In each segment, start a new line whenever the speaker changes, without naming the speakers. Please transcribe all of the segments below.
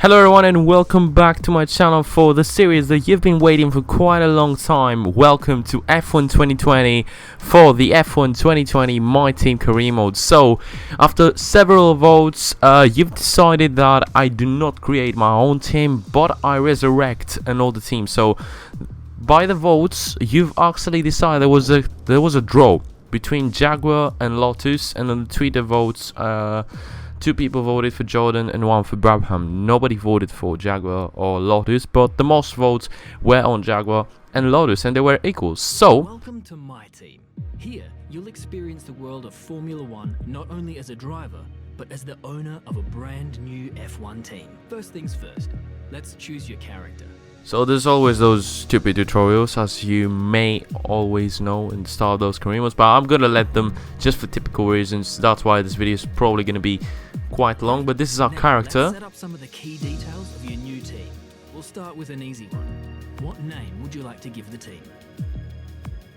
Hello everyone and welcome back to my channel for the series that you've been waiting for quite a long time. Welcome to F1 2020 for the F1 2020 My Team Career Mode. So, after several votes, you've decided that I do not create my own team, but I resurrect another team. So, by the votes, you've actually decided there was a draw between Jaguar and Lotus, and on the Twitter votes, 2 people voted for Jordan and 1 for Brabham. Nobody voted for Jaguar or Lotus, but the most votes were on Jaguar and Lotus, and they were equal. So,
welcome to my team. Here, you'll experience the world of Formula One not only as a driver, but as the owner of a brand new F1 team. First things first, let's choose your character.
So there's always those stupid tutorials, as you may always know in the start of those career modes, but I'm gonna let them just for typical reasons. That's why this video is probably gonna be quite long, but this is our character.
Let's set up some of the key details of your new team. We'll start with an easy one. What name would you like to give the team?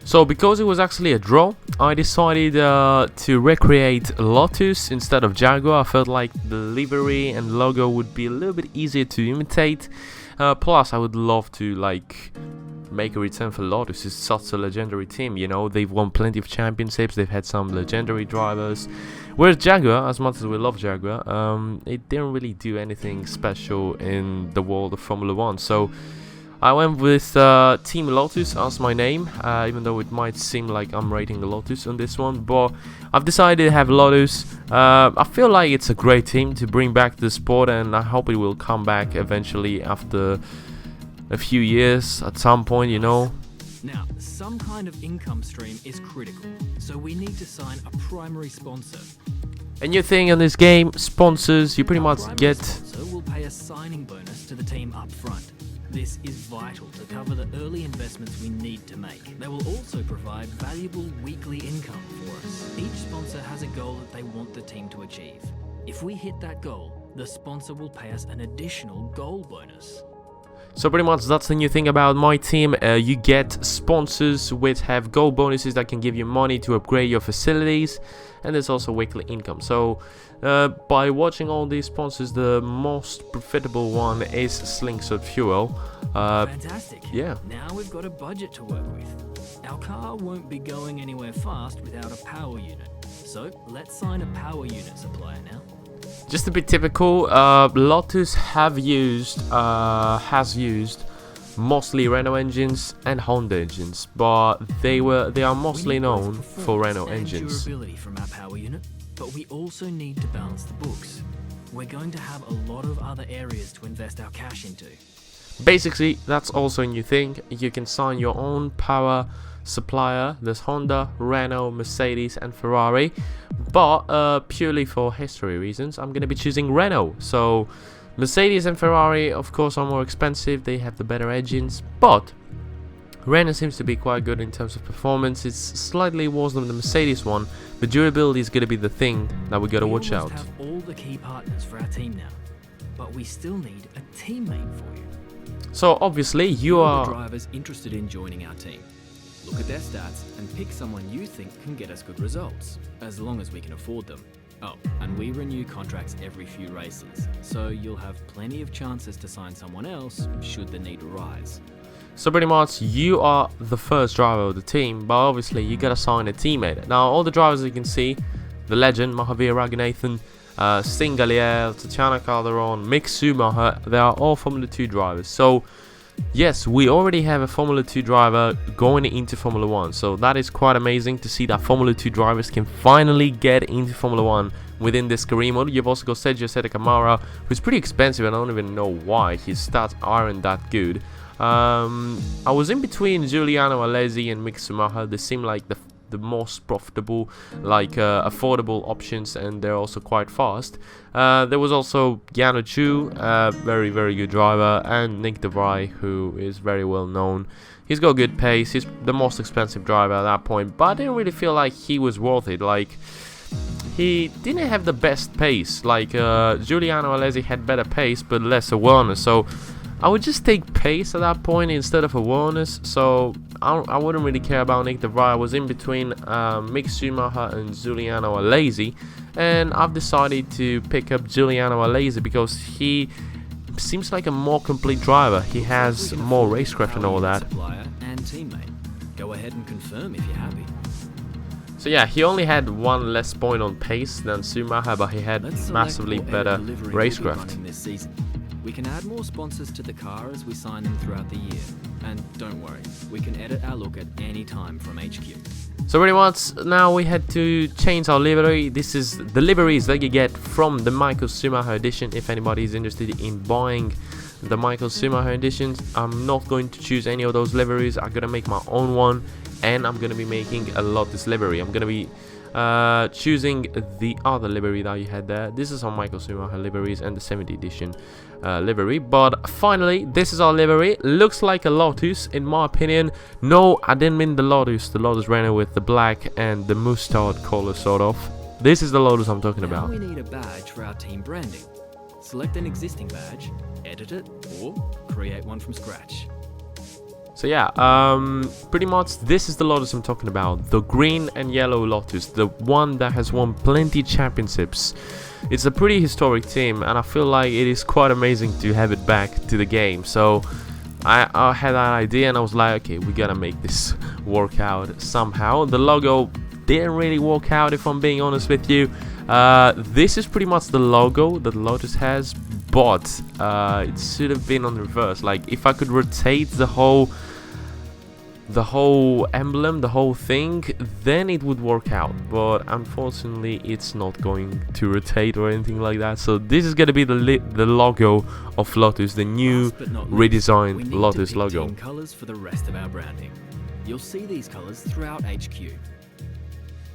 So because it was actually a draw, I decided to recreate Lotus instead of Jaguar. I felt like the livery and logo would be a little bit easier to imitate. Plus, I would love to make a return for Lotus. It's such a legendary team, you know. They've won plenty of championships. They've had some legendary drivers. Whereas Jaguar, as much as we love Jaguar, it didn't really do anything special in the world of Formula One. So I went with Team Lotus as my name, even though it might seem like I'm rating the Lotus on this one, but I've decided to have Lotus. I feel like it's a great team to bring back to the sport, and I hope it will come back eventually after a few years at some point, you know.
Now, some kind of income stream is critical, so we need to sign a primary sponsor.
A new thing on this game, sponsors, you pretty much get...
Sponsor will pay a signing bonus to the team up front. This is vital to cover the early investments we need to make. They will also provide valuable weekly income for us. Each sponsor has a goal that they want the team to achieve. If we hit that goal, the sponsor will pay us an additional goal bonus.
So pretty much that's the new thing about my team. You get sponsors which have gold bonuses that can give you money to upgrade your facilities, and there's also weekly income. So by watching all these sponsors, the most profitable one is Slingshot Fuel.
Fantastic.
Yeah.
Now we've got a budget to work with. Our car won't be going anywhere fast without a power unit. So let's sign a power unit supplier now.
Just a bit typical, Lotus has used mostly Renault engines and Honda engines, but they are mostly known for Renault engines.
Durability from our power unit, but we also need to balance the books. We're going to have a lot of other areas to invest our cash into.
Basically, that's also a new thing. You can sign your own power supplier. There's Honda, Renault, Mercedes and Ferrari, but purely for history reasons, I'm gonna be choosing Renault. So Mercedes and Ferrari of course are more expensive, they have the better engines, but Renault seems to be quite good in terms of performance. It's slightly worse than the Mercedes one, but durability is gonna be the thing that we gotta watch out.
We have all the key partners for our team now, but we still need a teammate for you.
So obviously you are
the drivers interested in joining our team. Look at their stats and pick someone you think can get us good results, as long as we can afford them. Oh, and we renew contracts every few races, so you'll have plenty of chances to sign someone else should the need arise.
So pretty much you are the first driver of the team, but obviously you gotta sign a teammate. Now all the drivers you can see, the legend Mahavir Raghunathan, Sting Gallier, Tatiana Calderon, Mick Schumacher, they are all Formula 2 drivers. So yes, we already have a Formula 2 driver going into Formula 1, so that is quite amazing to see that Formula 2 drivers can finally get into Formula 1 within this career mode. You've also got Sergio Sette Camara, who's pretty expensive, and I don't even know why. His stats aren't that good. I was in between Giuliano Alesi and Mick Schumacher. They seem like the most profitable, affordable options, and they're also quite fast. There was also Yano Chu, very good driver, and Nick DeVry, who is very well known. He's got good pace. He's the most expensive driver at that point, but I didn't really feel like he was worth it. He didn't have the best pace. Giuliano Alesi had better pace but less awareness, so I would just take pace at that point instead of awareness. So I wouldn't really care about Nick DeVry. I was in between Mick Schumacher and Giuliano Alesi, and I've decided to pick up Giuliano Alesi because he seems like a more complete driver. He has more racecraft and all that.
Supplier and teammate. Go ahead and confirm if you're happy.
So yeah, he only had one less point on pace than Schumacher, but he had massively better racecraft.
This season. We can add more sponsors to the car as we sign them throughout the year. And don't worry, we can edit our look at any time from HQ.
So pretty much now we had to change our livery. This is the liveries that you get from the Michael Schumacher edition. If anybody is interested in buying the Michael Schumacher editions, I'm not going to choose any of those liveries. I'm gonna make my own one, and I'm gonna be making a Lotus livery. I'm gonna be choosing the other livery that you had there. This is our Michael Schumacher liveries and the 70 edition livery. But finally, this is our livery. Looks like a Lotus in my opinion. No, I didn't mean the Lotus. The Lotus ran with the black and the mustard color sort of. This is the Lotus I'm talking about.
Now we need a badge for our team branding. Select an existing badge, edit it, or create one from scratch.
So yeah, pretty much this is the Lotus I'm talking about. The green and yellow Lotus, the one that has won plenty championships. It's a pretty historic team, and I feel like it is quite amazing to have it back to the game. So I had that idea, and I was like, okay, we gotta make this work out somehow. The logo didn't really work out, if I'm being honest with you. This is pretty much the logo that Lotus has, but it should have been on reverse. Like, if I could rotate the whole emblem, the whole thing, then it would work out. But unfortunately, it's not going to rotate or anything like that. So this is gonna be the logo of Lotus, the new redesigned Lotus logo.
Team colors for the rest of our branding. You'll see these colors throughout HQ.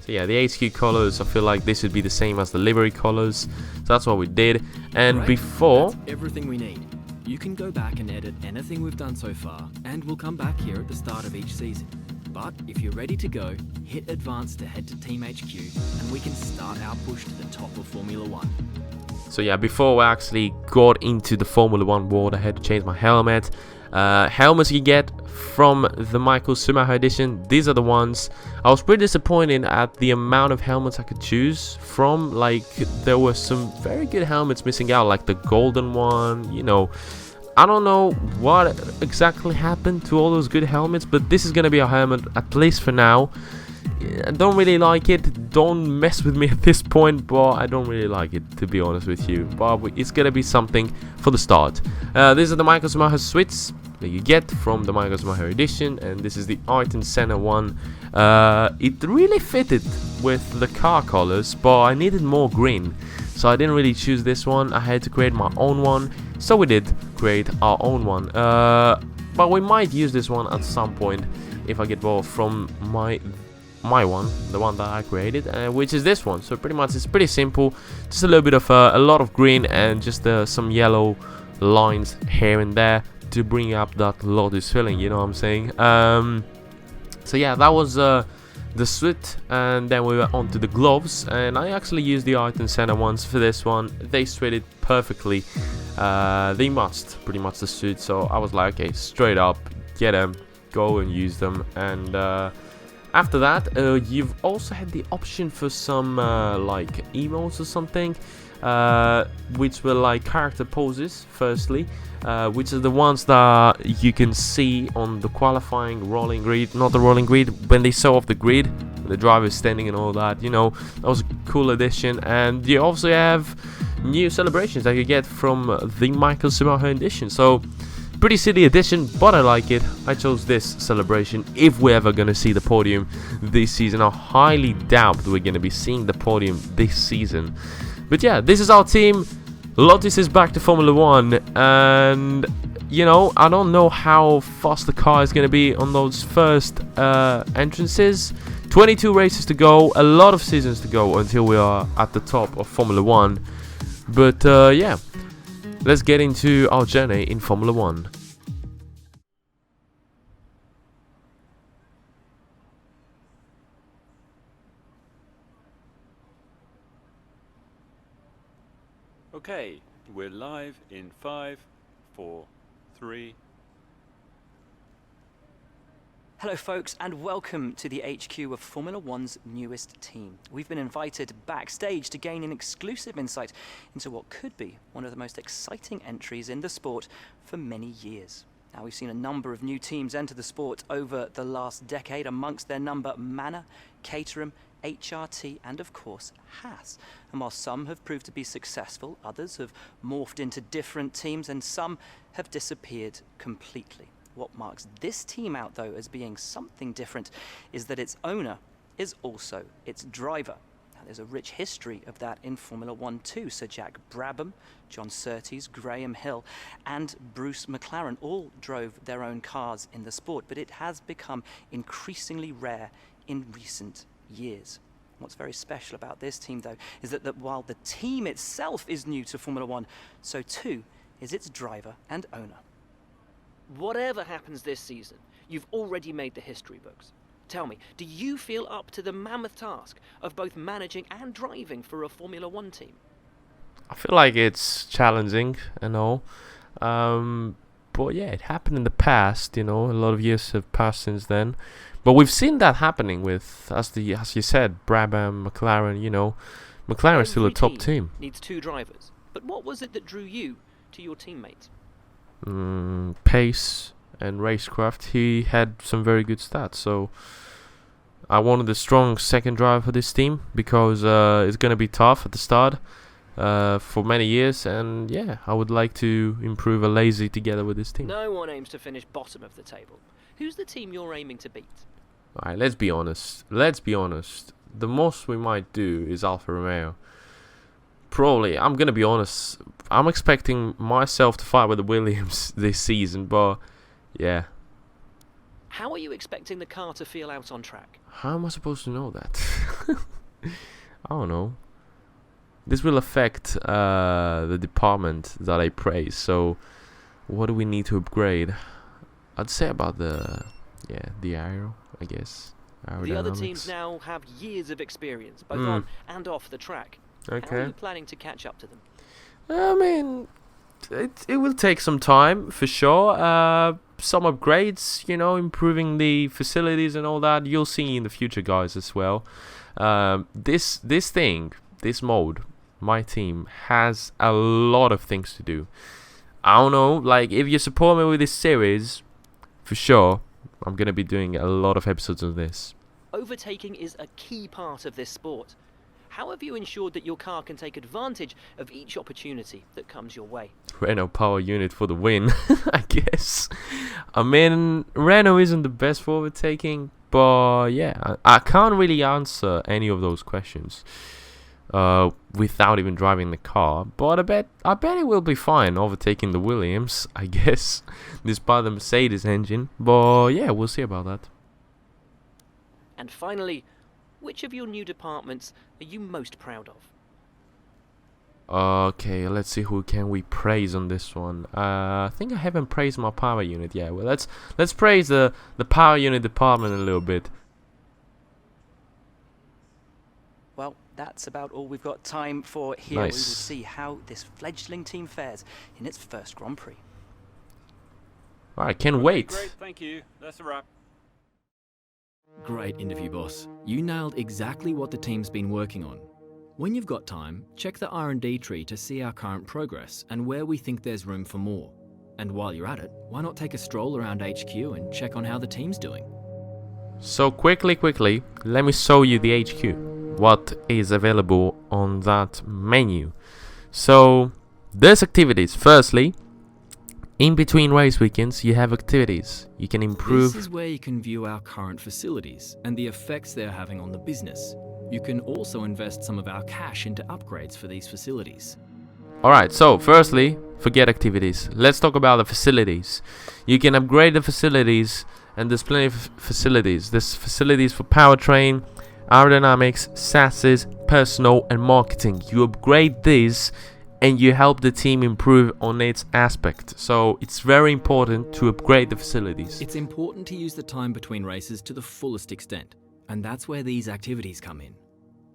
So yeah, the HQ colors, I feel like this would be the same as the livery colors. So that's what we did. And
Great.
before...
That's everything we need. You can go back and edit anything we've done so far, and we'll come back here at the start of each season. But if you're ready to go, hit advance to head to Team HQ, and we can start our push to the top of Formula 1.
So yeah, before I actually got into the Formula 1 world, I had to change my helmet. Helmets you get from the Michael Schumacher edition, these are the ones. I was pretty disappointed at the amount of helmets I could choose from. Like, there were some very good helmets missing out, like the golden one, you know. I don't know what exactly happened to all those good helmets, but this is gonna be a helmet, at least for now. I don't really like it. Don't mess with me at this point, but I don't really like it, to be honest with you. But it's gonna be something for the start. These are the Michael Schumacher suits that you get from the Michael Schumacher edition, and this is the Ayrton Senna one. It really fitted with the car colors, but I needed more green, so I didn't really choose this one. I had to create my own one, so we did create our own one. But we might use this one at some point if I get bored from my one, the one that I created, which is this one. So pretty much it's pretty simple, just a little bit of a lot of green and just some yellow lines here and there to bring up that Lotus feeling, you know what I'm saying. So yeah, that was the suit, and then we were on to the gloves, and I actually used the Ayrton Senna ones for this one. They fitted perfectly. They matched pretty much the suit, so I was like, okay, straight up, get them, go and use them. And after that, you've also had the option for some like emotes or something, which were like character poses, firstly, which are the ones that you can see on the qualifying rolling grid, not the rolling grid, when they show off the grid, the driver is standing and all that, you know. That was a cool addition. And you also have new celebrations that you get from the Michael Schumacher edition. So pretty silly addition, but I like it. I chose this celebration if we're ever going to see the podium this season. I highly doubt we're going to be seeing the podium this season. But yeah, this is our team. Lotus is back to Formula 1, and you know, I don't know how fast the car is going to be on those first entrances. 22 races to go, a lot of seasons to go until we are at the top of Formula 1. But yeah, let's get into our journey in Formula 1.
Okay, we're live in 5, 4, 3.
Hello folks and welcome to the HQ of Formula One's newest team. We've been invited backstage to gain an exclusive insight into what could be one of the most exciting entries in the sport for many years. Now we've seen a number of new teams enter the sport over the last decade, amongst their number Manor, Caterham, HRT and of course Haas. And while some have proved to be successful, others have morphed into different teams and some have disappeared completely. What marks this team out, though, as being something different is that its owner is also its driver. Now, there's a rich history of that in Formula One too. Sir Jack Brabham, John Surtees, Graham Hill and Bruce McLaren all drove their own cars in the sport, but it has become increasingly rare in recent years. What's very special about this team, though, is that while the team itself is new to Formula One, so too is its driver and owner.
Whatever happens this season, you've already made the history books. Tell me, do you feel up to the mammoth task of both managing and driving for a Formula One team?
I feel like it's challenging and all. But yeah, it happened in the past, a lot of years have passed since then. But we've seen that happening with, as you said, Brabham, McLaren, McLaren's still a top team.
Needs two drivers. But what was it that drew you to your teammates?
Pace and racecraft. He had some very good stats, so I wanted a strong second driver for this team because it's going to be tough at the start for many years, and yeah, I would like to improve a lazy together with this team.
No one aims to finish bottom of the table. Who's the team you're aiming to beat?
Alright, let's be honest. The most we might do is Alfa Romeo. Probably, I'm going to be honest, I'm expecting myself to fight with the Williams this season, but yeah.
How are you expecting the car to feel out on track?
How am I supposed to know that? I don't know. This will affect the department that I praise, so what do we need to upgrade? I'd say about the aero, I guess.
The other teams now have years of experience, both on and off the track.
Okay.
How are you planning to catch up to them?
I mean, it will take some time for sure. Some upgrades, improving the facilities and all that. You'll see in the future, guys, as well. This mode, my team has a lot of things to do. I don't know, like if you support me with this series, for sure, I'm gonna be doing a lot of episodes of this.
Overtaking is a key part of this sport. How have you ensured that your car can take advantage of each opportunity that comes your way?
Renault power unit for the win, I guess. I mean, Renault isn't the best for overtaking, but yeah, I can't really answer any of those questions without even driving the car. But I bet it will be fine overtaking the Williams, I guess, despite the Mercedes engine. But yeah, we'll see about that.
And finally, which of your new departments are you most proud of?
Okay, let's see who can we praise on this one. I think I haven't praised my power unit yet. Well, let's praise the power unit department a little bit.
Well, that's about all we've got time for here.
Nice.
We will see how this fledgling team fares in its first Grand Prix.
I can't wait.
Great, thank you. That's a wrap.
Great interview, boss. You nailed exactly what the team's been working on. When you've got time, check the R&D tree to see our current progress and where we think there's room for more. And while you're at it, why not take a stroll around HQ and check on how the team's doing?
So quickly, let me show you the HQ. What is available on that menu. So there's activities. Firstly, in between race weekends, you have activities. You can improve.
This is where you can view our current facilities and the effects they're having on the business. You can also invest some of our cash into upgrades for these facilities.
Alright, so firstly, forget activities. Let's talk about the facilities. You can upgrade the facilities, and there's plenty of facilities. There's facilities for powertrain, aerodynamics, chassis, personnel, and marketing. You upgrade these and you help the team improve on its aspect. So it's very important to upgrade the facilities.
It's important to use the time between races to the fullest extent, and that's where these activities come in.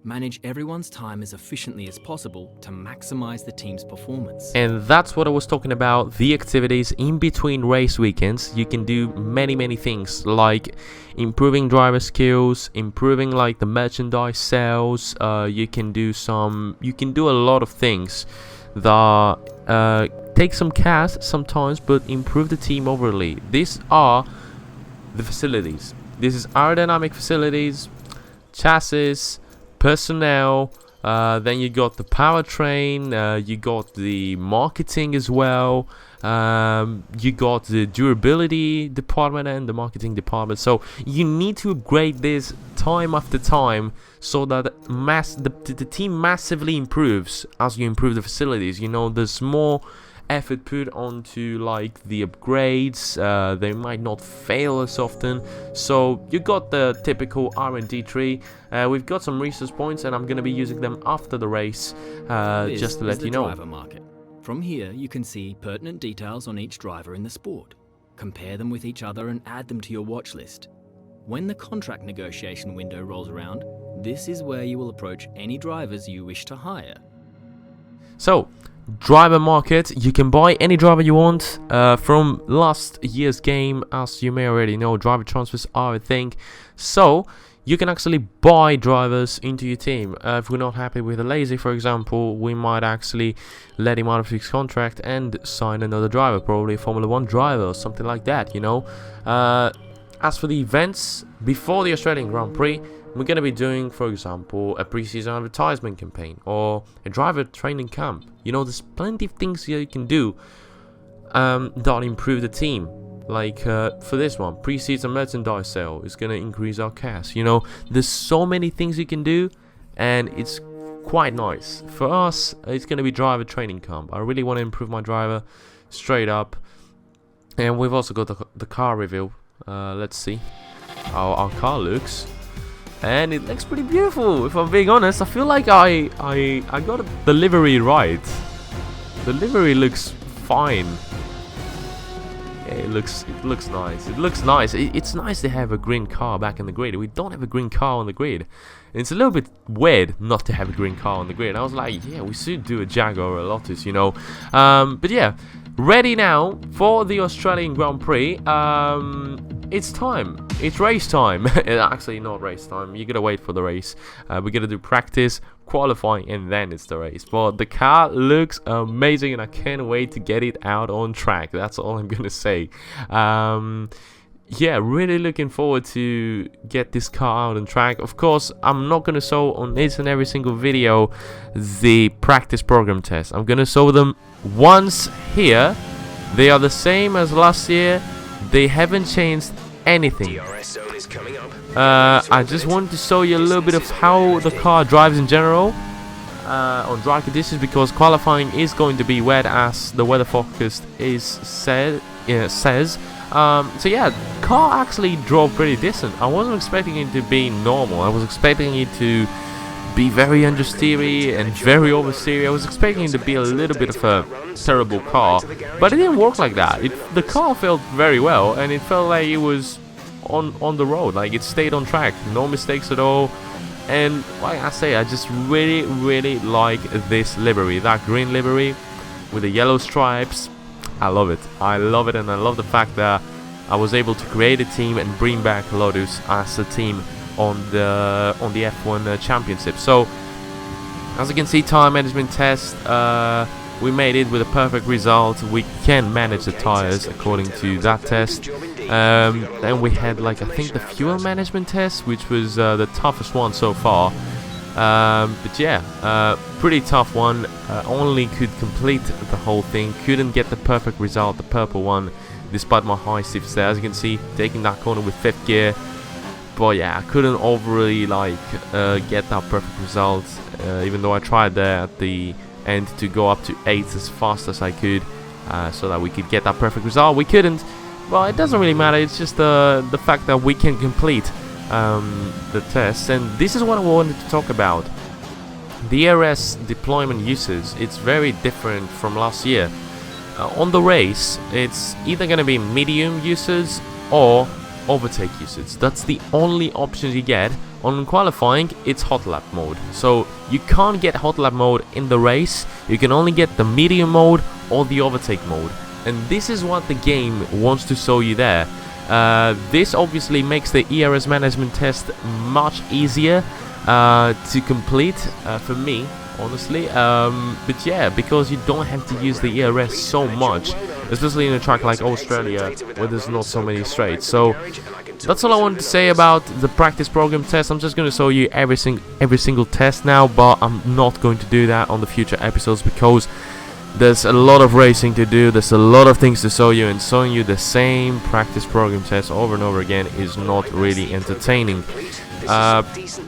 Manage everyone's time as efficiently as possible to maximize the team's performance.
And that's what I was talking about, the activities in between race weekends. You can do many things, like improving driver skills, improving like the merchandise sales. You can do a lot of things that take some cash sometimes, but improve the team overall. These are the facilities. This is aerodynamic facilities, chassis, personnel, then you got the powertrain, you got the marketing as well, you got the durability department and the marketing department. So you need to upgrade this time after time so that the team massively improves as you improve the facilities. You know, there's more effort put onto like the upgrades. They might not fail as often, so you got the typical R&D tree. We've got some resource points and I'm going to be using them after the race, just to let you know.
Driver market. From here you can see pertinent details on each driver in the sport, compare them with each other and add them to your watch list. When the contract negotiation window rolls around, this is where you will approach any drivers you wish to hire.
So, driver market, you can buy any driver you want. From last year's game, as you may already know, driver transfers are a thing, so you can actually buy drivers into your team. If we're not happy with a Lazy, for example, we might actually let him out of his contract and sign another driver, probably a Formula 1 driver or something like that, you know. As for the events before the Australian Grand Prix, we're going to be doing, for example, a pre-season advertisement campaign or a driver training camp. You know, there's plenty of things you can do that improve the team. Like for this one, pre-season merchandise sale is going to increase our cash. You know, there's so many things you can do, and it's quite nice. For us, it's going to be driver training camp. I really want to improve my driver straight up. And we've also got the car review. Let's see how our car looks. And it looks pretty beautiful, if I'm being honest. I feel like I got the livery right. The livery looks fine. Yeah, it looks nice. It looks nice. It's nice to have a green car back in the grid. We don't have a green car on the grid. It's a little bit weird not to have a green car on the grid. I was like, yeah, we should do a Jaguar or a Lotus, you know. But yeah, ready now for the Australian Grand Prix. It's time. It's race time. Actually, not race time. You gotta wait for the race. We gotta do practice, qualifying, and then it's the race. But the car looks amazing, and I can't wait to get it out on track. That's all I'm gonna say. Yeah, really looking forward to get this car out on track. Of course, I'm not gonna show on each and every single video the practice program test. I'm gonna show them once here. They are the same as last year. They haven't changed anything. I just wanted to show you a little bit of how the car drives in general on dry conditions, because qualifying is going to be wet, as the weather forecast says. So yeah, car actually drove pretty decent. I wasn't expecting it to be normal. I was expecting it to be very understeery and very oversteery. I was expecting it to be a little bit of a terrible car, but it didn't work like that. The car felt very well, and it felt like it was on the road, like it stayed on track, no mistakes at all. And like I say, I just really like this livery, that green livery with the yellow stripes. I love it, and I love the fact that I was able to create a team and bring back Lotus as a team on the F1 championship. So as you can see, time management test, we made it with a perfect result. We can manage the tires according to that test. Then we had, like, I think the fuel management test, which was the toughest one so far. But yeah, pretty tough one. Only could complete the whole thing, couldn't get the perfect result, the purple one, despite my high shifts there. As you can see, taking that corner with 5th gear. But yeah, I couldn't overly get that perfect result, even though I tried there at the end to go up to 8 as fast as I could, so that we could get that perfect result. We couldn't. Well, it doesn't really matter. It's just the fact that we can complete the test. And this is what I wanted to talk about. The ERS deployment uses, it's very different from last year. On the race, it's either going to be medium uses or overtake usage. That's the only option you get. On qualifying, it's hot lap mode. So you can't get hot lap mode in the race. You can only get the medium mode or the overtake mode. And this is what the game wants to show you there. This obviously makes the ERS management test much easier to complete for me, honestly. But yeah, because you don't have to use the ERS so much, especially in a track like Australia where there's not so many straights. So that's all I wanted to say about the practice program test. I'm just going to show you every single test now, but I'm not going to do that on the future episodes because there's a lot of racing to do, there's a lot of things to show you, and showing you the same practice program test over and over again is not really entertaining.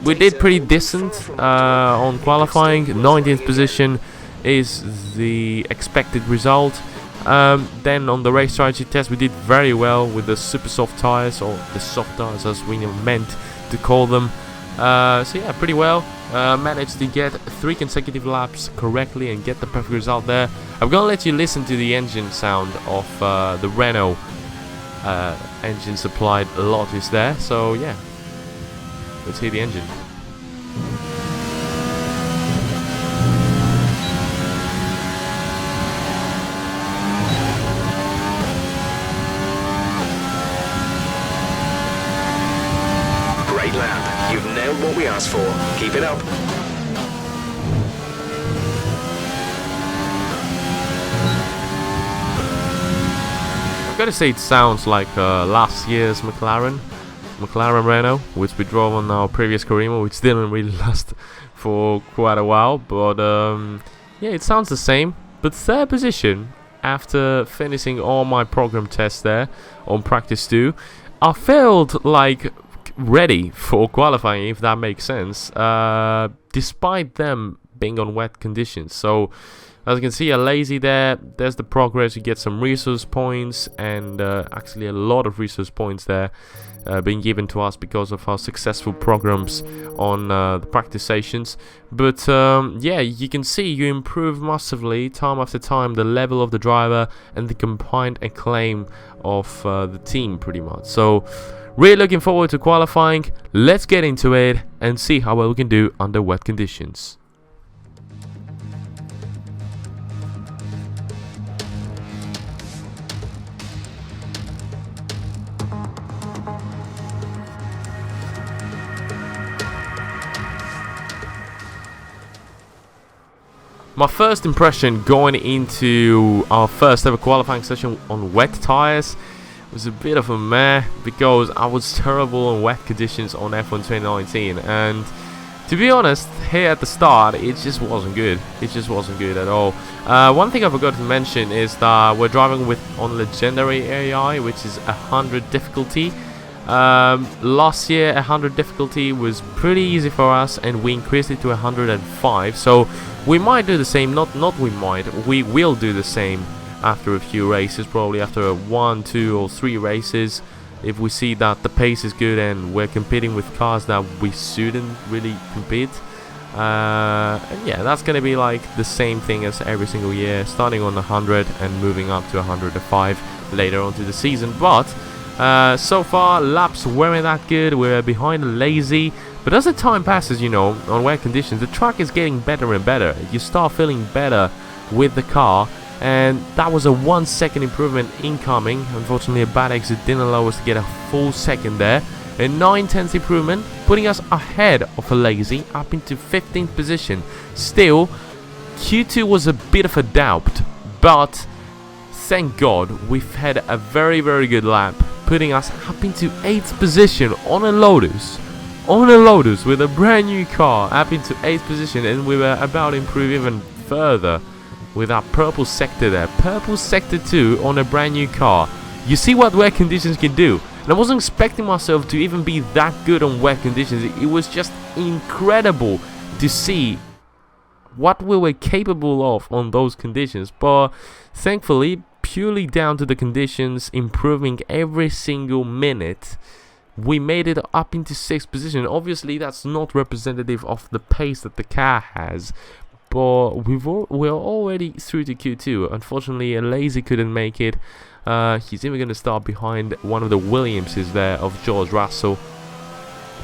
We did pretty decent on qualifying. 19th position is the expected result. Then on the race strategy test we did very well with the super soft tires, or the soft tires as we meant to call them. So yeah, pretty well. Managed to get 3 consecutive laps correctly and get the perfect result there. I'm gonna let you listen to the engine sound of the Renault engine supplied Lotus there. So yeah, let's hear the engine.
Great lap. You've nailed what we asked for. Keep it up.
I've got to say it sounds like last year's McLaren Renault, which we drove on our previous Karima, which didn't really last for quite a while. But yeah, it sounds the same. But 3rd position after finishing all my program tests there on practice 2, I felt like ready for qualifying, if that makes sense, despite them being on wet conditions. So as you can see, a lazy there's the progress. You get some resource points, and actually a lot of resource points there being given to us because of our successful programs on the practice sessions. But yeah, you can see you improve massively time after time the level of the driver and the combined acclaim of the team, pretty much. So really looking forward to qualifying. Let's get into it and see how well we can do under wet conditions. My first impression going into our first ever qualifying session on wet tires was a bit of a meh, because I was terrible on wet conditions on F1 2019, and to be honest, here at the start it just wasn't good. It just wasn't good at all. One thing I forgot to mention is that we're driving on legendary AI, which is 100 difficulty. Last year 100 difficulty was pretty easy for us, and we increased it to 105. So we might do the same. We will do the same after a few races, probably after 1, 2 or 3 races, if we see that the pace is good and we're competing with cars that we shouldn't really compete. And yeah, that's gonna be like the same thing as every single year, starting on 100 and moving up to 105 later on to the season. But so far laps weren't that good. We're behind lazy, but as the time passes, you know, on wet conditions the track is getting better and better. You start feeling better with the car, and that was a 1 second improvement incoming. Unfortunately, a bad exit didn't allow us to get a full second there. A 9/10 improvement, putting us ahead of a lazy, up into 15th position. Still, Q2 was a bit of a doubt, but thank God we've had a very good lap, putting us up into 8th position on a Lotus. With a brand new car, up into 8th position, and we were about to improve even further with our purple sector there. Purple sector 2 on a brand new car. You see what wet conditions can do. And I wasn't expecting myself to even be that good on wet conditions. It was just incredible to see what we were capable of on those conditions. But thankfully, purely down to the conditions improving every single minute, we made it up into 6th position. Obviously, that's not representative of the pace that the car has, but we're already through to Q2. Unfortunately, a lazy couldn't make it. He's even going to start behind one of the Williamses there of George Russell.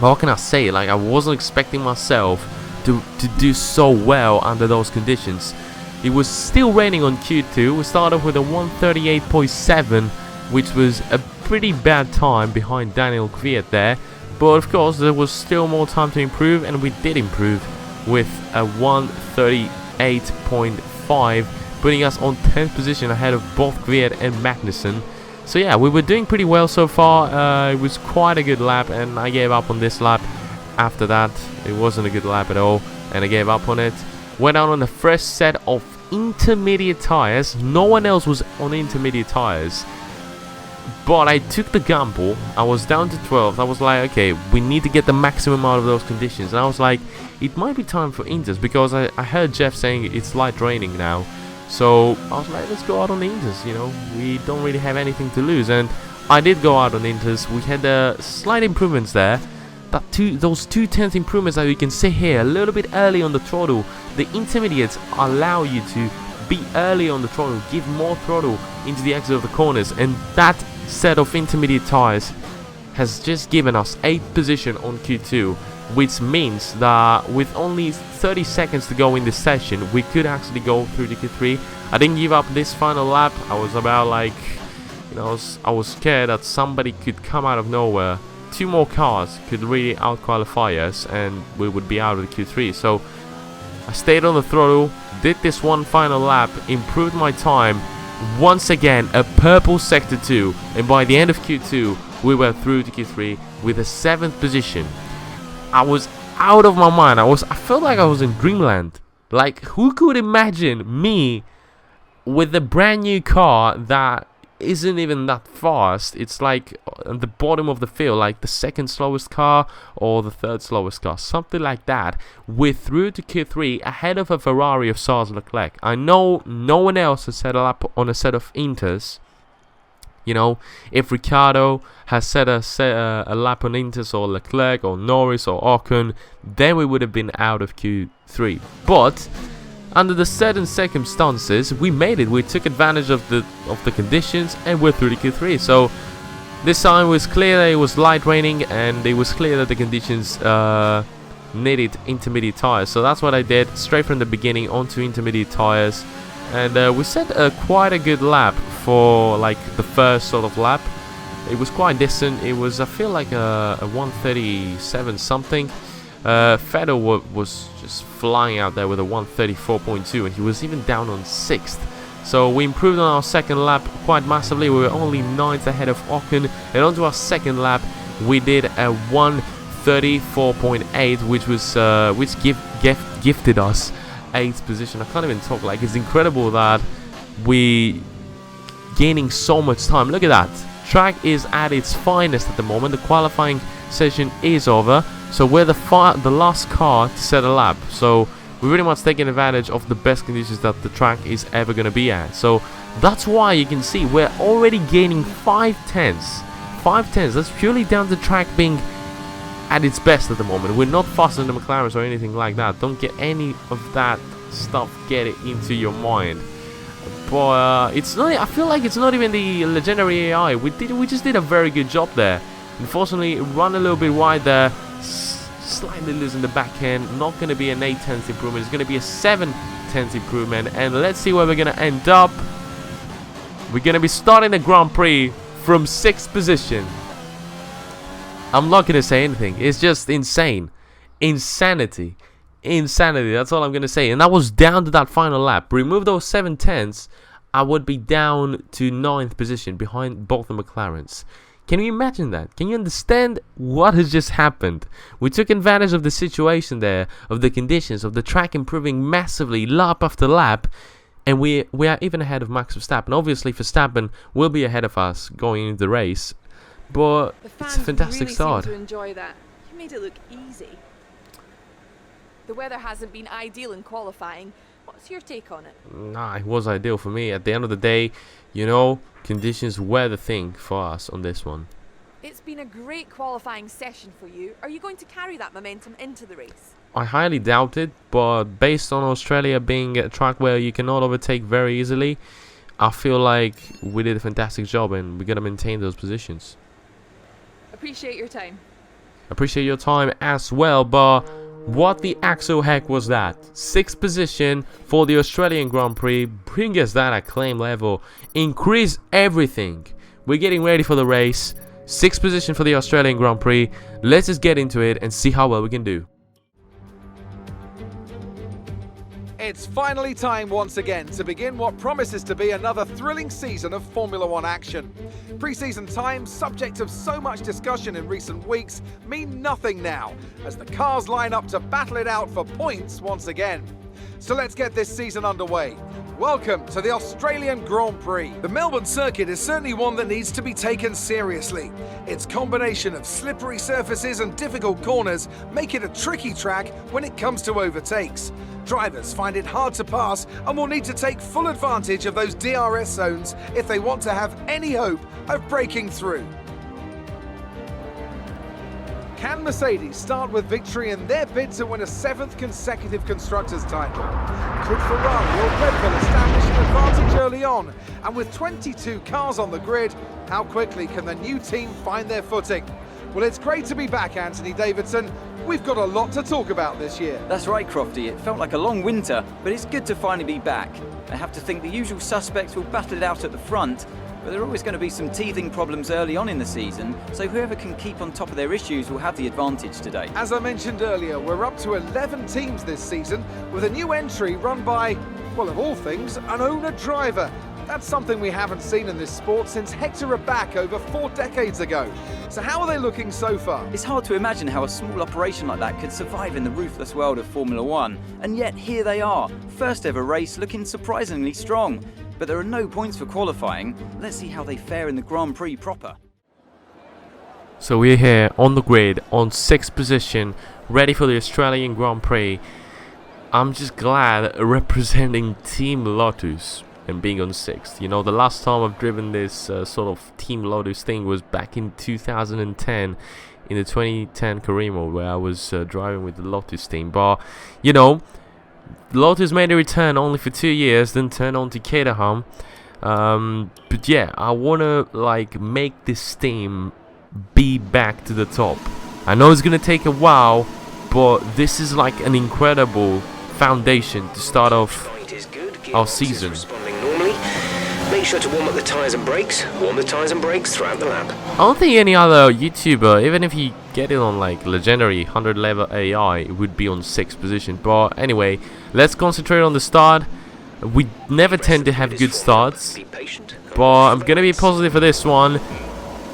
But what can I say? Like, I wasn't expecting myself to do so well under those conditions. It was still raining on Q2. We started off with a 138.7, which was a pretty bad time behind Daniel Kvyat there. But of course, there was still more time to improve, and we did improve with a 138.5, putting us on 10th position ahead of both Kvyat and Magnussen. So yeah, we were doing pretty well so far. It was quite a good lap, and I gave up on this lap. After that, it wasn't a good lap at all, and I gave up on it. Went out on the first set of intermediate tires. No one else was on intermediate tires, but I took the gamble. I was down to 12th. I was like, okay, we need to get the maximum out of those conditions. And I was like, it might be time for inters, because I heard Jeff saying it's light raining now. So I was like, let's go out on the inters, you know, we don't really have anything to lose. And I did go out on inters. We had slight improvements there. Those 2/10 improvements that you can see here, a little bit early on the throttle. The intermediates allow you to be early on the throttle, give more throttle into the exit of the corners, and that set of intermediate tires has just given us 8th position on Q2, which means that with only 30 seconds to go in this session, we could actually go through the Q3. I didn't give up this final lap. I was about like, you know, I was scared that somebody could come out of nowhere. 2 more cars could really out-qualify us, and we would be out of the Q3. So I stayed on the throttle, did this one final lap, improved my time. Once again, a purple sector 2, and by the end of Q2, we were through to Q3 with a 7th position. I was out of my mind. I felt like I was in dreamland. Like, who could imagine me with a brand new car that isn't even that fast? It's like at the bottom of the field, like the 2nd slowest car or the 3rd slowest car, something like that. We're through to Q3 ahead of a Ferrari of Charles Leclerc. I know no one else has set up on a set of inters. You know, if Ricciardo has set a lap on inters, or Leclerc or Norris or Ocon, then we would have been out of Q3. But under the certain circumstances, we made it. We took advantage of the conditions, and we're through the Q3. So this time it was clear that it was light raining, and it was clear that the conditions needed intermediate tires. So that's what I did, straight from the beginning onto intermediate tires. And we set quite a good lap for like the first sort of lap. It was quite decent. It was, I feel like a 137 something. Vettel was just flying out there with a 134.2, and he was even down on 6th. So we improved on our second lap quite massively. We were only 9th ahead of Ocon, and onto our second lap we did a 134.8, which was gifted us 8th position. I can't even talk. Like, it's incredible that we gaining so much time. Look at that. Track is at its finest at the moment. The qualifying session is over, so we're the last car to set a lap. So we're really much taking advantage of the best conditions that the track is ever going to be at. So that's why you can see we're already gaining 5 tenths. 5 tenths. That's purely down to the track being at its best at the moment. We're not faster than the McLarens or anything like that. Don't get any of that stuff, get it into your mind. But it's not. I feel like it's not even the legendary AI. We just did a very good job there. Unfortunately, run a little bit wide there, slightly losing the back end. Not going to be an 8 tenths improvement. It's going to be a 7 tenths improvement. And let's see where we're going to end up. We're going to be starting the Grand Prix from 6th position. I'm not going to say anything. It's just insane. Insanity. Insanity. That's all I'm going to say. And that was down to that final lap. Remove those 7 tenths, I would be down to 9th position behind both the McLarens. Can you imagine that? Can you understand what has just happened? We took advantage of the situation there, of the conditions, of the track improving massively lap after lap, and we are even ahead of Max Verstappen. Obviously, Verstappen will be ahead of us going into the race, but it's a fantastic
really
start.
Seem to enjoy that. You made it look easy. The weather hasn't been ideal in qualifying. What's your take on it?
Nah, it was ideal for me. At the end of the day, you know, conditions were the thing for us on this one.
It's been a great qualifying session for you. Are you going to carry that momentum into the race?
I highly doubt it, but based on Australia being a track where you cannot overtake very easily, I feel like we did a fantastic job and we're gonna maintain those positions.
Appreciate your time.
Appreciate your time as well, but what the actual heck was that? 6th position for the Australian Grand Prix. Bring us that acclaim level. Increase everything. We're getting ready for the race. 6th position for the Australian Grand Prix. Let's just get into it and see how well we can do.
It's finally time once again to begin what promises to be another thrilling season of Formula One action. Pre-season times, subject of so much discussion in recent weeks, mean nothing now, as the cars line up to battle it out for points once again. So let's get this season underway. Welcome to the Australian Grand Prix. The Melbourne circuit is certainly one that needs to be taken seriously. Its combination of slippery surfaces and difficult corners make it a tricky track when it comes to overtakes. Drivers find it hard to pass and will need to take full advantage of those DRS zones if they want to have any hope of breaking through. Can Mercedes start with victory in their bid to win a 7th consecutive Constructors' title? Could Ferrari or Red Bull establish an advantage early on? And with 22 cars on the grid, how quickly can the new team find their footing? Well, it's great to be back, Anthony Davidson. We've got a lot to talk about this year.
That's right, Crofty. It felt like a long winter, but it's good to finally be back. I have to think the usual suspects will battle it out at the front, but there are always going to be some teething problems early on in the season, so whoever can keep on top of their issues will have the advantage today.
As I mentioned earlier, we're up to 11 teams this season, with a new entry run by, well, of all things, an owner-driver. That's something we haven't seen in this sport since Hector Raback over 4 decades ago. So how are they looking so far?
It's hard to imagine how a small operation like that could survive in the ruthless world of Formula One, and yet here they are, first ever race looking surprisingly strong. But there are no points for qualifying. Let's see how they fare in the Grand Prix proper.
So we're here on the grid on 6th position, ready for the Australian Grand Prix. I'm just glad representing Team Lotus and being on 6th. You know, the last time I've driven this sort of Team Lotus thing was back in 2010 in the 2010 Carimo, where I was driving with the Lotus team. But, you know, Lotus made a return only for 2 years, then turned on to Caterham. But yeah, I want to like make this team be back to the top. I know it's going to take a while, but this is like an incredible foundation to start off our season.
Make sure to warm up the tyres and brakes. Warm the tyres and brakes throughout the lap.
I don't think any other YouTuber, even if you get it on like legendary 100 level AI, would be on 6th position. But anyway, let's concentrate on the start. We never tend to have good starts, but I'm gonna be positive for this one.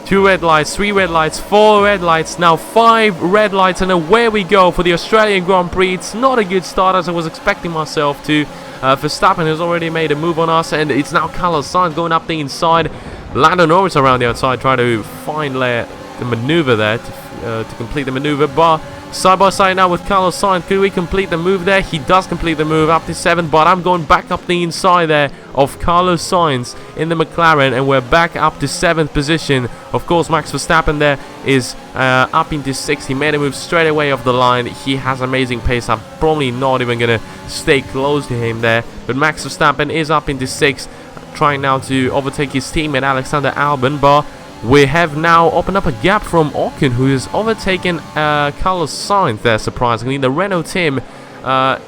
2 red lights, 3 red lights, 4 red lights, now 5 red lights, and away we go for the Australian Grand Prix. It's not a good start as I was expecting myself to. Verstappen has already made a move on us, and it's now Carlos Sainz going up the inside. Lando Norris around the outside trying to find the maneuver there to complete the maneuver, but side by side now with Carlos Sainz. Could we complete the move there? He does complete the move up to 7, but I'm going back up the inside there of Carlos Sainz in the McLaren, and we're back up to 7th position. Of course, Max Verstappen there is up into 6th. He made a move straight away off the line. He has amazing pace. I'm probably not even going to stay close to him there, but Max Verstappen is up into 6th, trying now to overtake his teammate Alexander Albon, but we have now opened up a gap from Ocon, who has overtaken Carlos Sainz there, surprisingly. The Renault team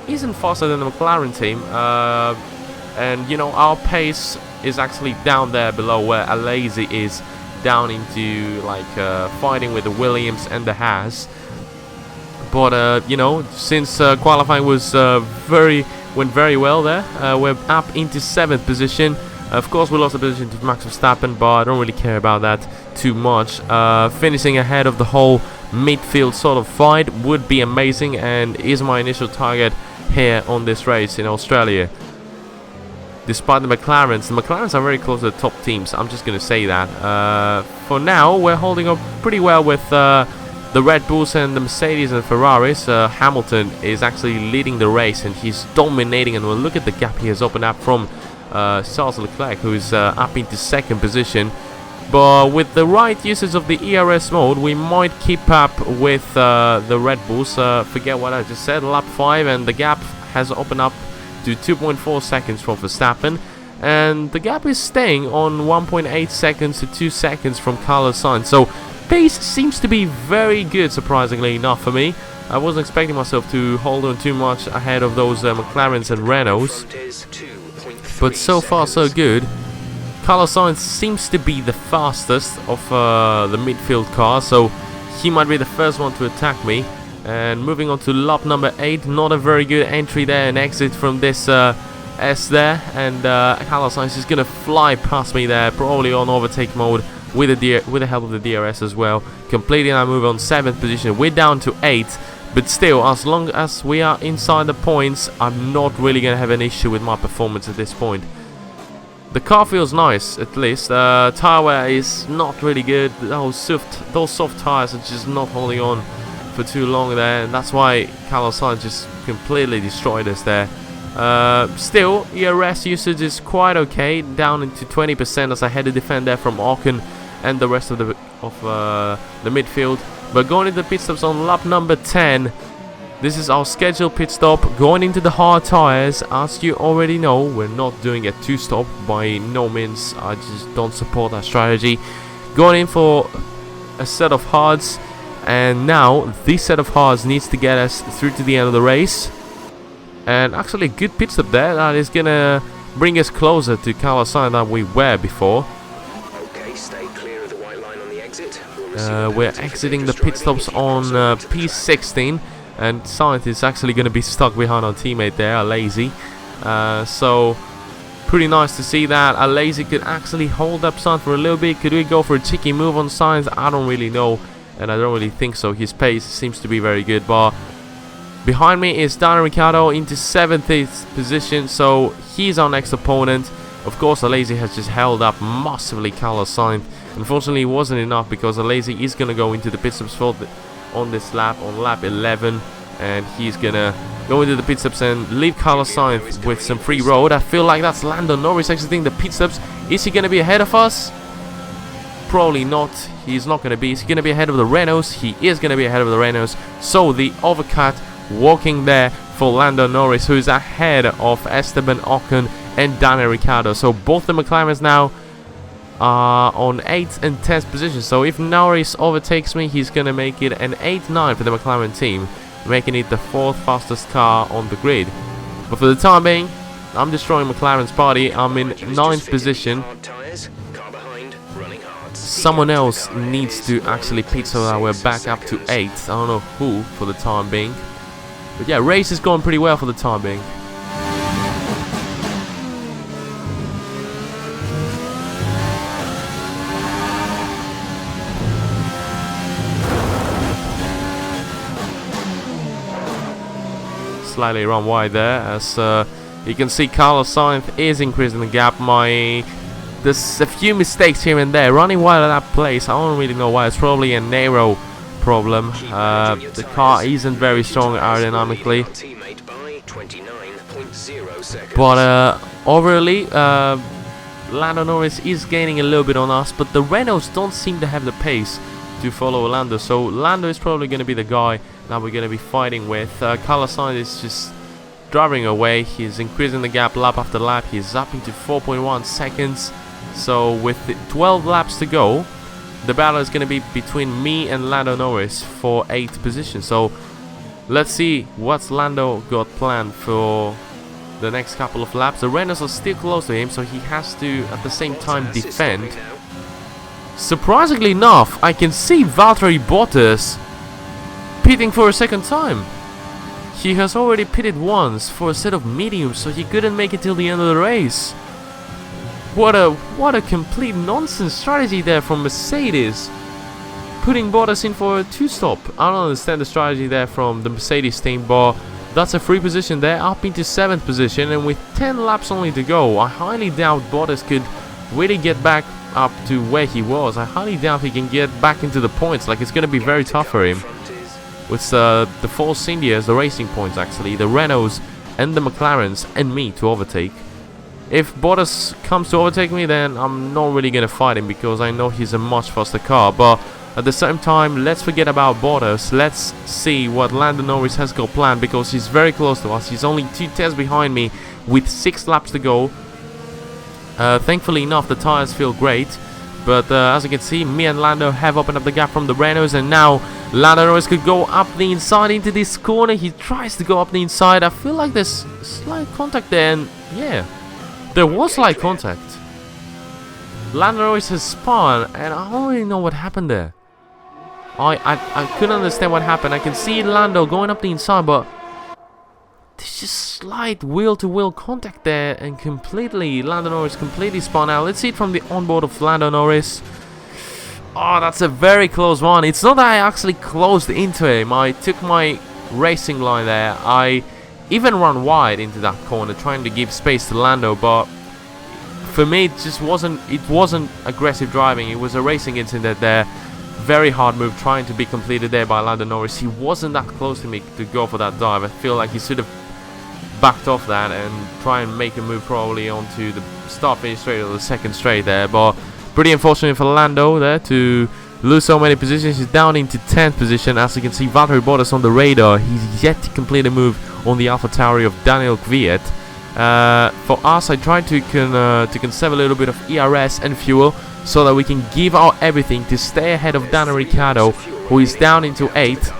isn't faster than the McLaren team, and you know, our pace is actually down there below where Alesi is, down into like fighting with the Williams and the Haas. But you know, since qualifying was went very well there, we're up into 7th position. Of course, we lost the position to Max Verstappen, but I don't really care about that too much. Finishing ahead of the whole midfield sort of fight would be amazing, and is my initial target here on this race in Australia. Despite the McLarens are very close to the top teams. I'm just going to say that. For now, we're holding up pretty well with the Red Bulls and the Mercedes and Ferraris. Hamilton is actually leading the race, and he's dominating. And we'll look at the gap he has opened up from Charles Leclerc, who is up into 2nd position. But with the right usage of the ERS mode, we might keep up with the Red Bulls. Forget what I just said. Lap 5, and the gap has opened up to 2.4 seconds for Verstappen. and the gap is staying on 1.8 seconds to 2 seconds from Carlos Sainz. So pace seems to be very good, surprisingly enough for me. I wasn't expecting myself to hold on too much ahead of those McLarens and Renaults, but so far so good. Carlos Sainz seems to be the fastest of the midfield car, so he might be the first one to attack me. And moving on to lap number 8, not a very good entry there and exit from this S there, and Carlos Sainz is gonna fly past me there, probably on overtake mode with the help of the DRS as well, completing our move on 7th position. We're down to 8, but still, as long as we are inside the points, I'm not really gonna have an issue with my performance at this point. The car feels nice, at least. Tire wear is not really good. Those soft tires are just not holding on for too long there, and that's why Carlos Sainz just completely destroyed us there. Still, ERS usage is quite okay, down into 20% as I had to defend there from Ocon and the rest of the midfield. But going into the pit stops on lap number 10, this is our scheduled pit stop, going into the hard tires. As you already know, we're not doing a 2-stop by no means. I just don't support that strategy. Going in for a set of hards, and now this set of hards needs to get us through to the end of the race. And actually a good pit stop there that is gonna bring us closer to Carlos Sainz than we were before.
Okay, stay clear of the white line on the exit.
We're exiting the pit stops on P16, and Sainz is actually going to be stuck behind our teammate there, Lazy. So pretty nice to see that Lazy could actually hold up Sainz for a little bit. Could we go for a cheeky move on Sainz? I don't really know, and I don't really think so. His pace seems to be very good, but behind me is Daniel Ricciardo into 7th position, so he's our next opponent. Of course, Lazy has just held up massively Carlos Sainz. Unfortunately, it wasn't enough because Lazy is going to go into the pit stops on this lap, on lap 11, and he's going to go into the pit stops and leave Carlos Sainz with some free road. I feel like that's Lando Norris exiting the pit stops. Is he going to be ahead of us? Probably not. He's not going to be. Is he going to be ahead of the Renaults? He is going to be ahead of the Renaults. So the overcut walking there for Lando Norris, who is ahead of Esteban Ocon and Daniel Ricciardo. So both the McLarens now are on 8th and 10th position. So if Norris overtakes me, he's going to make it an 8-9 for the McLaren team, making it the 4th fastest car on the grid. But for the time being, I'm destroying McLaren's party. I'm in 9th position. Someone else needs to actually pit so that we're back up to 8th. I don't know who for the time being. But yeah, race is going pretty well for the time being. Slightly run wide there, as you can see Carlos Sainz is increasing the gap. There's a few mistakes here and there. Running wide at that place, I don't really know why. It's probably a narrow problem. The car isn't very strong aerodynamically. But overall, Lando Norris is gaining a little bit on us, but the Renaults don't seem to have the pace to follow Lando. So Lando is probably going to be the guy that we're going to be fighting with. Carlos Sainz is just driving away. He's increasing the gap lap after lap. He's up into 4.1 seconds. So with 12 laps to go, the battle is going to be between me and Lando Norris for 8th position. So let's see what's Lando got planned for the next couple of laps. The Renaults are still close to him, so he has to at the same time defend. Surprisingly enough, I can see Valtteri Bottas pitting for a second time. He has already pitted once for a set of mediums, so he couldn't make it till the end of the race. What a complete nonsense strategy there from Mercedes, putting Bottas in for a 2-stop. I don't understand the strategy there from the Mercedes team, but that's a free position there, up into 7th position, and with 10 laps only to go, I highly doubt Bottas could really get back up to where he was. I highly doubt he can get back into the points. Like, it's going to be very tough for him. With the Force Indias, the racing points actually, the Renaults and the McLarens and me to overtake. If Bottas comes to overtake me, then I'm not really going to fight him because I know he's a much faster car. But at the same time, let's forget about Bottas. Let's see what Lando Norris has got planned, because he's very close to us. He's only 2 tenths behind me with 6 laps to go. Thankfully enough, the tyres feel great. But as you can see, me and Lando have opened up the gap from the Renaults, and now Lando Norris could go up the inside into this corner. He tries to go up the inside. I feel like there's slight contact there, and yeah, there was slight contact. Lando Norris has spun, and I don't really know what happened there. I couldn't understand what happened. I can see Lando going up the inside, but there's just slight wheel-to-wheel contact there, and Lando Norris completely spun out. Let's see it from the onboard of Lando Norris. Oh, that's a very close one. It's not that I actually closed into him. I took my racing line there. I even run wide into that corner, trying to give space to Lando, but for me, it just wasn't aggressive driving. It was a racing incident there. Very hard move trying to be completed there by Lando Norris. He wasn't that close to me to go for that dive. I feel like he should have backed off that and try and make a move probably onto the start finish straight or the second straight there. But pretty unfortunate for Lando there to lose so many positions. He's down into 10th position. As you can see, Valtteri Bottas on the radar. He's yet to complete a move on the AlphaTauri of Daniel Kvyat. For us, I tried to conserve a little bit of ERS and fuel so that we can give our everything to stay ahead of Daniel Ricciardo, who is down into 8th.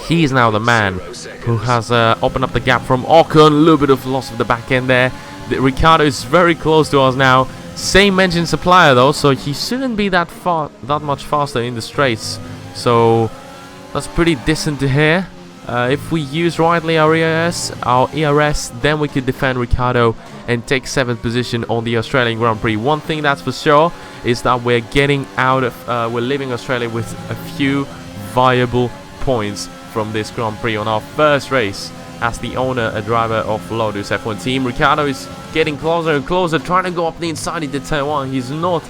He is now the man who has opened up the gap from Ocon. A little bit of loss of the back end there. Ricciardo is very close to us now. Same engine supplier though, so he shouldn't be that much faster in the straights. So that's pretty decent to hear. If we use rightly our ERS, then we could defend Ricciardo and take 7th position on the Australian Grand Prix. One thing that's for sure is that we're getting out of, we're leaving Australia with a few viable points from this Grand Prix on our first race as the owner and driver of Lotus F1 team. Ricciardo is getting closer and closer, trying to go up the inside into turn 1. He's not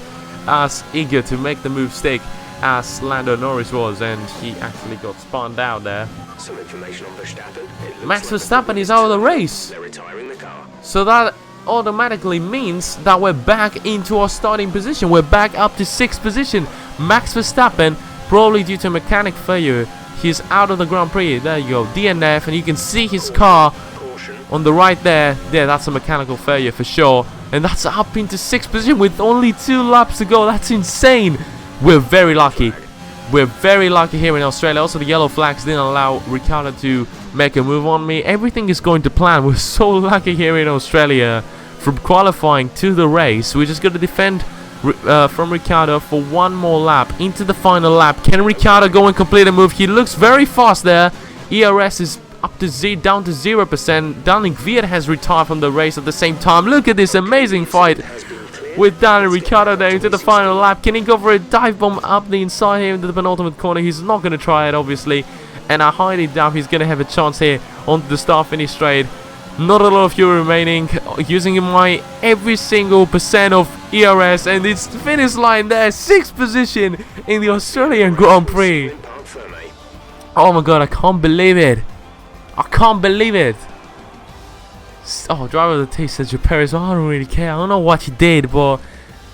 as eager to make the move stick as Lando Norris was, and he actually got spun out there.
Some information on Verstappen.
Max Verstappen is out of the race.
They're retiring the car.
So that automatically means that we're back into our starting position. We're back up to 6th position. Max Verstappen, probably due to mechanic failure, he's out of the Grand Prix. There you go, DNF, and you can see his car on the right there. Yeah, that's a mechanical failure for sure. And that's up into 6th position with only 2 laps to go. That's insane. We're very lucky. We're very lucky here in Australia. Also, the yellow flags didn't allow Ricciardo to make a move on me. Everything is going to plan. We're so lucky here in Australia. From qualifying to the race, we're just going to defend from Ricciardo for one more lap into the final lap. Can Ricciardo go and complete a move? He looks very fast there. ERS is up to down to 0%. Daniel Kvyat has retired from the race at the same time. Look at this amazing fight with Daniel Ricciardo there into the final lap. Can he go for a dive bomb up the inside here into the penultimate corner? He's not going to try it, obviously, and I highly doubt he's going to have a chance here onto the start finish straight. Not a lot of fuel remaining, using my every single percent of ERS, and it's the finish line there, 6th position in the Australian Grand Prix. Oh my god, I can't believe it. I can't believe it. Oh, driver of the day, Sergio Perez. Well, I don't really care. I don't know what he did, but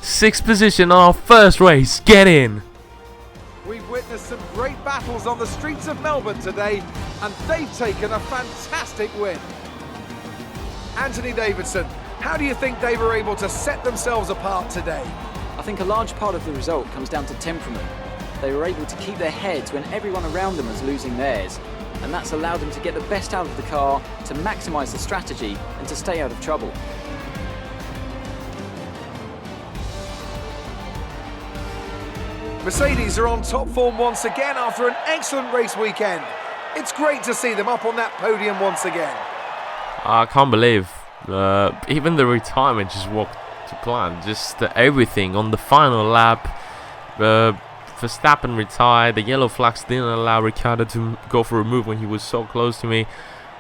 6th position on our first race. Get in.
We've witnessed some great battles on the streets of Melbourne today, and they've taken a fantastic win. Anthony Davidson, how do you think they were able to set themselves apart today?
I think a large part of the result comes down to temperament. They were able to keep their heads when everyone around them was losing theirs, and that's allowed them to get the best out of the car, to maximise the strategy, and to stay out of trouble.
Mercedes are on top form once again after an excellent race weekend. It's great to see them up on that podium once again.
I can't believe even the retirement just walked to plan. Just everything on the final lap. Verstappen retired. The yellow flags didn't allow Ricciardo to go for a move when he was so close to me.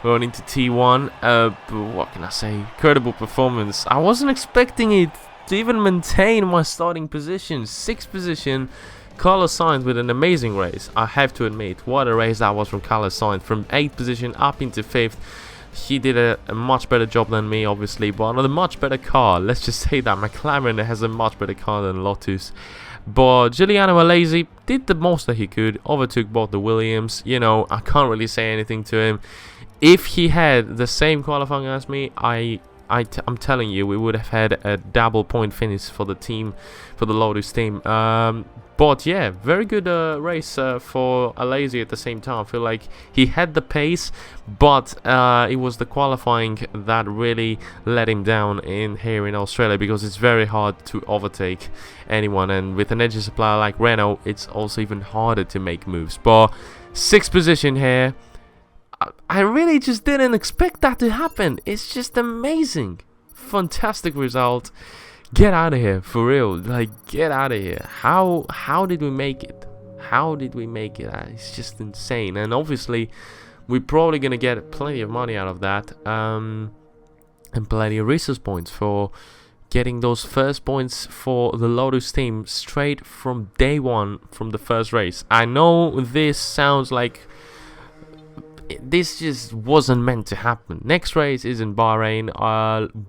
Going into T1. But what can I say? Incredible performance. I wasn't expecting it to even maintain my starting position. 6th position. Carlos Sainz with an amazing race. I have to admit, what a race that was from Carlos Sainz. From 8th position up into 5th. He did a much better job than me, obviously, but on a much better car. Let's just say that McLaren has a much better car than Lotus. But Giuliano Alesi did the most that he could, overtook both the Williams. You know, I can't really say anything to him. If he had the same qualifying as me, I I'm telling you, we would have had a double point finish for the team, for the Lotus team. But yeah, very good race for Alazi at the same time. I feel like he had the pace, but it was the qualifying that really let him down here in Australia, because it's very hard to overtake anyone, and with an engine supplier like Renault, it's also even harder to make moves. But 6th position here, I really just didn't expect that to happen. It's just amazing, fantastic result. Get out of here, for real. Like, get out of here. How did we make it? How did we make it? It's just insane. And obviously, we're probably gonna get plenty of money out of that, and plenty of resource points for getting those first points for the Lotus team straight from day one, from the first race. I know this sounds like this just wasn't meant to happen. Next race is in Bahrain.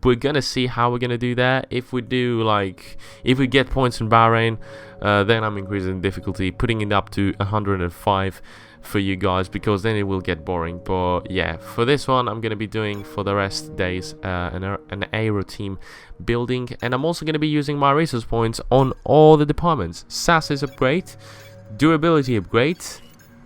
We're gonna see how we're gonna do that. If we get points in Bahrain, then I'm increasing difficulty, putting it up to 105 for you guys, because then it will get boring. But yeah, for this one, I'm gonna be doing for the rest days an aero team building, and I'm also gonna be using my resource points on all the departments: chassis upgrade, durability upgrade,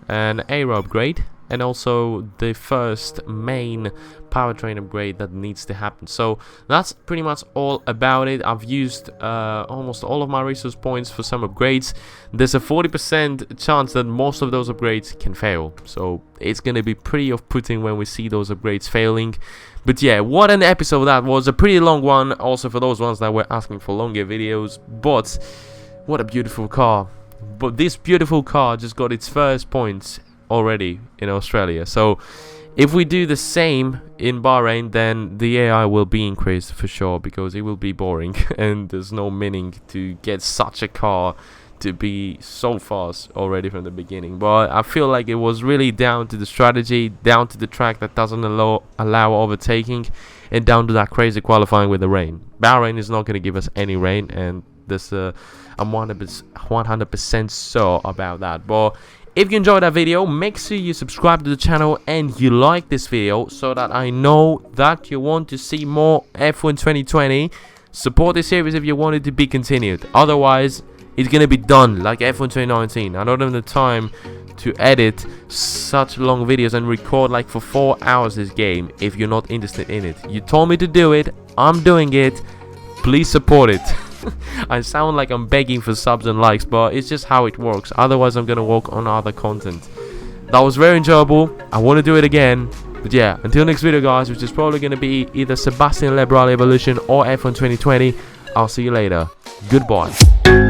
and aero upgrade, and also the first main powertrain upgrade that needs to happen. So that's pretty much all about it. I've used almost all of my resource points for some upgrades. There's a 40% chance that most of those upgrades can fail, so it's gonna be pretty off-putting when we see those upgrades failing. But yeah, what an episode that was. A pretty long one, also for those ones that were asking for longer videos. But what a beautiful car. But this beautiful car just got its first points already in Australia. So if we do the same in Bahrain, then the AI will be increased for sure, because it will be boring and there's no meaning to get such a car to be so fast already from the beginning. But I feel like it was really down to the strategy, down to the track that doesn't allow overtaking, and down to that crazy qualifying with the rain. Bahrain is not going to give us any rain, and this I'm 100% sure about that. But if you enjoyed that video, make sure you subscribe to the channel and you like this video, so that I know that you want to see more F1 2020. Support this series if you want it to be continued. Otherwise, it's gonna be done like F1 2019. I don't have the time to edit such long videos and record like for 4 hours this game if you're not interested in it. You told me to do it, I'm doing it. Please support it. I sound like I'm begging for subs and likes, but it's just how it works. Otherwise, I'm gonna work on other content. That was very enjoyable. I want to do it again. But yeah, until next video, guys, which is probably gonna be either Sebastian Lebrale Evolution or F1 2020. I'll see you later. Goodbye.